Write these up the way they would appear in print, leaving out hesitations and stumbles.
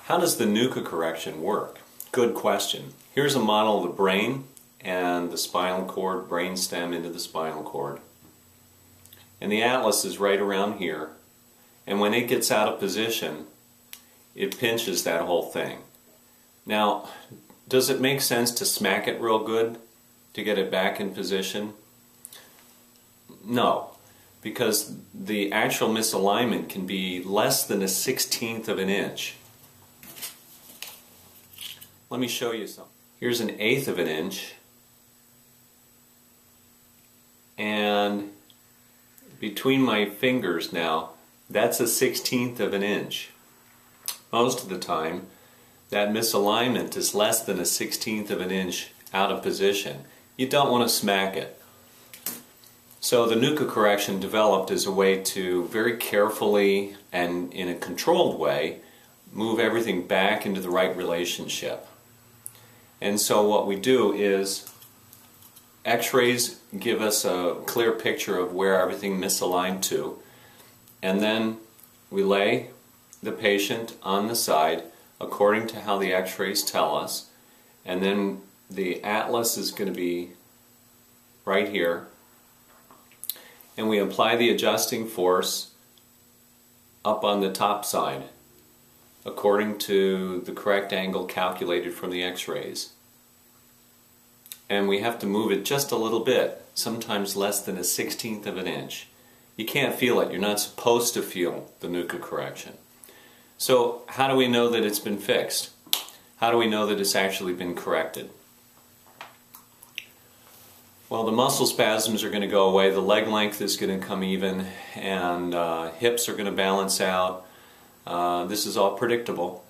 How does the NUCCA correction work? Good question. Here's a model of the brain and the spinal cord, brain stem into the spinal cord. And the atlas is right around here. And when it gets out of position, it pinches that whole thing. Now, does it make sense to smack it real good to get it back in position? No, because the actual misalignment can be less than 1/16 of an inch. Let me show you something. Here's 1/8 of an inch, and between my fingers now, that's 1/16 of an inch. Most of the time, that misalignment is less than 1/16 of an inch out of position. You don't want to smack it. So the NUCCA correction developed as a way to very carefully and in a controlled way move everything back into the right relationship. And so what we do is X-rays give us a clear picture of where everything misaligned to, and then we lay the patient on the side according to how the X-rays tell us, and then the atlas is going to be right here, and we apply the adjusting force up on the top side according to the correct angle calculated from the X-rays. And we have to move it just a little bit, sometimes less than 1/16 of an inch. You can't feel it. You're not supposed to feel the NUCCA correction. So how do we know that it's been fixed? How do we know that it's actually been corrected? Well, the muscle spasms are going to go away, the leg length is going to come even, and hips are going to balance out. This is all predictable.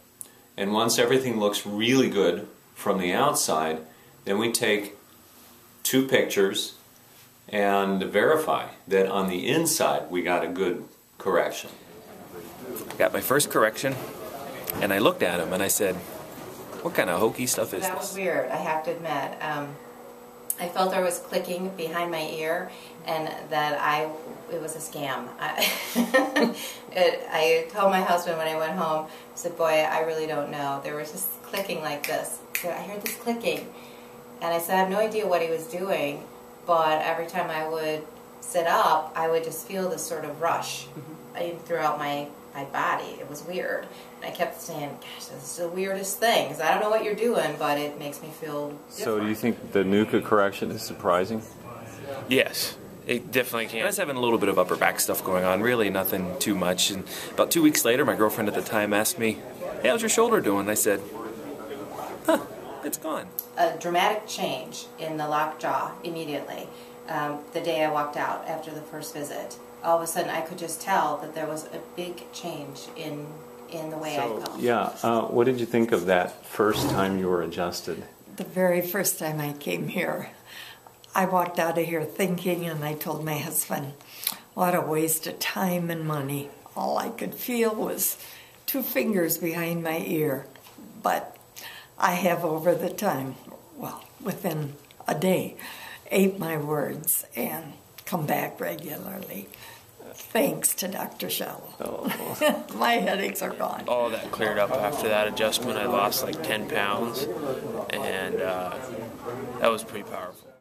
And once everything looks really good from the outside, then we take 2 pictures and verify that on the inside we got a good correction. I got my first correction, and I looked at him and I said, what kind of hokey stuff is this? That was weird, I have to admit. I felt there was clicking behind my ear, and that it was a scam. I told my husband when I went home, I said, boy, I really don't know. There was just clicking like this. I said, I heard this clicking. And I said, I have no idea what he was doing, but every time I would sit up, I would just feel this sort of rush throughout my body. It was weird. And I kept saying, gosh, this is the weirdest thing. 'Cause I don't know what you're doing, but it makes me feel different. So do you think the NUCCA correction is surprising? Yes, it definitely can. I was having a little bit of upper back stuff going on, really nothing too much. And about 2 weeks later, my girlfriend at the time asked me, hey, how's your shoulder doing? I said, huh, it's gone. A dramatic change in the locked jaw immediately. The day I walked out after the first visit, all of a sudden I could just tell that there was a big change in the way I felt. Yeah, what did you think of that first time you were adjusted? The very first time I came here, I walked out of here thinking, and I told my husband, what a waste of time and money. All I could feel was 2 fingers behind my ear. But I have over the time, well, within a day, ate my words and come back regularly. Thanks to Dr. Schalow. Oh. My headaches are gone. All that cleared up after that adjustment. I lost like 10 pounds, and that was pretty powerful.